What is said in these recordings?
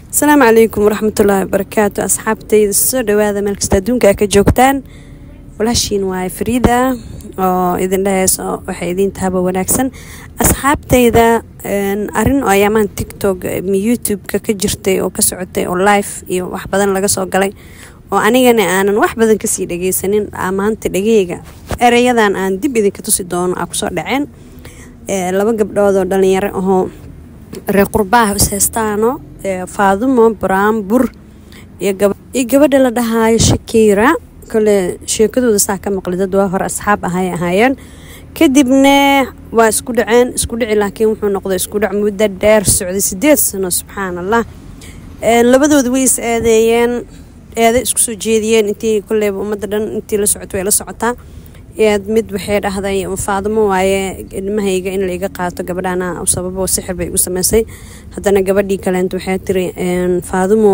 السلام عليكم ورحمة الله وبركاته. أصحابتي السوداء وهذا ملك استادون كجوكتان ولاشين واي فريدة إذن لهاس وحيدين تهابا وناكسن أصحابتي إذا أرين أيامان تيك توك يوتيوب كجرتي أو كسعتي أو لايف إيو وحبادن لقصو قلي وأنيغاني آنان وحبادن كسي لغيسانين آمانتي لغيغا ereyadaan aan dib idinka tusi doono aa kusoo dhaceen laba gabdhood oo dhalinyaro ahoo reer qurbaha is haystaano Faadumo Buraanbur iyo gabadha la dhahaayo Shakira kale sheekadooda saa ka maqlay dad waa hor asxaab ahaayeen kadibna waa isku dhici laakiin wuxuu noqday isku dhac muddo dheer socday 8 sano subxaanallah labadoodu way is eedeeyeen isku soo jeediyeen intii kullee ummadda dhan intii la socoto way la socotaa mid waxay dhahday Faadumo waaye ilmahayga in la iga qaato gabadhana sababo sixir bay u sameysay hadana gabadhii kale waxay tiri Faadumo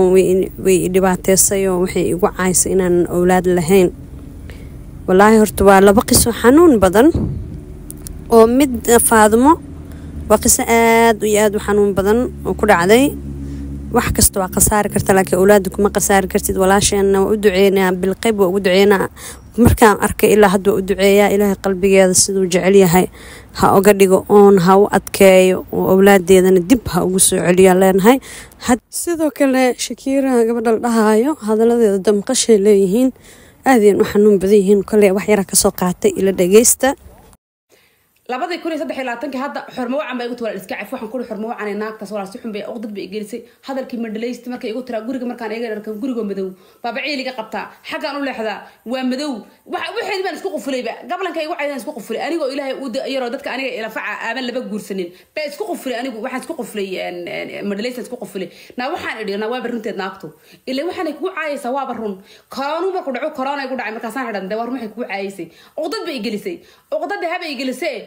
way dhibaateysay oo waxay igu caysay inaan awlaad lahayn wallahi horta waa laba qiso xanuun badan oo mid Faadumo waa qiso aad u xanuun badan oo ku dhacday wax kasta waa qasaar karta laakiin awlaad kuma qasaar kartid walaashana u duceynaa bil qayb oo u duceynaa markaan arkay ilaa hadda u duceeyaa ilaahay qalbigeeda sidoo jecel yahay ha oga dhigo oon ha u adkeeyo oo awlaadeedana dib ha ugu soo celiyo leenahay sidoo kale Shakira gabadha la dhahaayo hadaladeeda damqashay leeyihiin aadeen u xanuun badan yihiin kale wax yar ka soo qaatay ila dhageysta labadii 2023 hadda xormo wacan bay igu tawal iska caf waxaan ku xormo wacan naagta soo raasay xun bay uqdad bay gelisay hadalkii madaleeyst markay igu tira guriga markaan eega dharkan guriga madow baba ciiliga qabtaa xagaan u leexdaa waa madow waxay baan isku qufuleyba gablanka igu caydaan isku qufulay anigoo ilaahay u yaro dadka aniga ila faca aaban laba guursanin ba isku qufulay anigu waxaan isku qufulay madaleeyst isku qufulay waxaan idhina waa barunteed naagto ilaa waxaan ku caayaysaa waa barun corona ba ku dhaco corona igu dhacay markaasaan xidhan war maxay ku caayaysay uqdad bay gelisay uqdada haba gelisay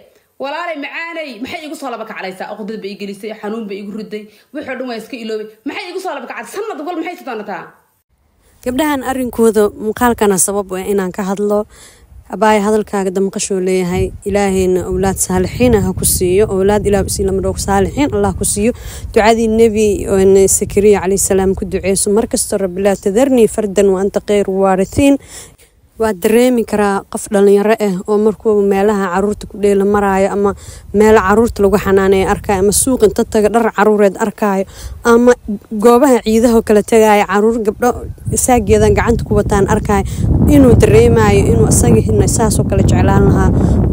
walaalay macaanay maxay igu soo laba kacaysaa uqdad bay gelisay xanuun bay igu riday wuxuu dhan waa iska iloobay maxay igu soo laba kacay sanad wal maxay sidanataa gabdhahan arinkooda muuqaalkana sabab waa inaan ka hadlo abaay hadalkaaga damqasho leeyahay ilaahayna awlaad saalixiin ha ku siiyo awlaad ilaahay si lama roog saalixiin Allah ku siiyo ducadii nabi Zakariya alayhi salaam ku duceyso markasta rabbi la tadarni fardan wa anta khayru warithin waa dareemi karaa qof dhalinyaro ah oo markuu meelaha caruurta ku dheela maraayo ama meel caruurta lagu xanaaneeyo arkaayo ama suuq inta taga dhar caruureed arkaayo ama goobaha ciidaha kala tagaayo caruur gabdho isaageedan gacanta ku wataan arkaayo inuu dareemayo inuu asaga saas oo kala jeclaan lahaa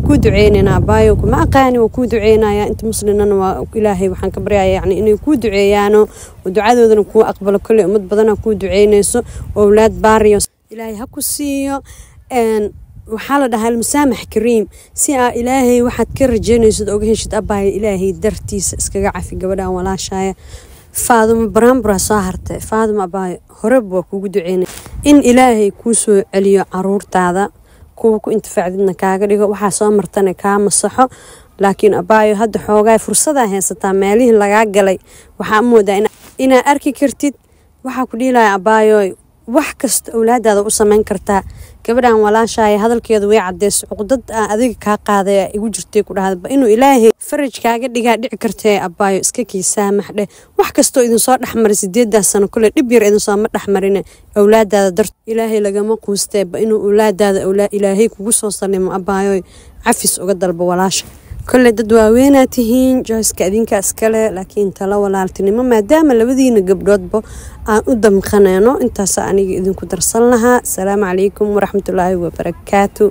ku duceynaa baayo kuma aqaani oo ku duceynaya inta muslimana waa ilaahay waxaan ka baryayaa yani inay ku duceeyaano oo ducadoodana ku aqbalo kale ummad badan ku duceynayso awlaad baariyo إلهي هكو سيو وحالة ده المسامح كريم سيا إلهي واحد كرجيني سد أوجهش تأباي إلهي درتيس إسكجع في جبنا ولا شيء فاضم برامبرا صاهرت فاضم أباي هرب وكوجد عيني إن إلهي كوسو عليا عرور تاذا كوكو أنت فعلنا كاجري وحصان مرتنا كام الصحة لكن أباي هاد حوجا فرصة هي ستعمليه لجاجلي وحمود إن أركي كرتيد وحكولي لا أباي wax kasta awlaadaada u sameyn kartaa gabadhan walaashaay hadalkeedu way cadeys uqdad adiga ka qaaday igu jirtay ku dhahdaba inuu ilaahay faraj kaaga dhigaa dhici kartay abaayo iska kiisaamax dheh wax kasto idin soo dhaxmaray 8 sano kale dib yar idin soo ma dhaxmarin awlaadaada dar ilaahay lagama quustay inuu awlaadaada ilaahay kugu soo salimo abaayo cafis uga dalbo walaasha كل ددوا ويناتهين جايز كأدين كأسكله لكن تلا ولا التنمو ما دام لبدين قبضات بو قدام خنانو انت سأني إذن كنت رسلناها السلام عليكم ورحمة الله وبركاته.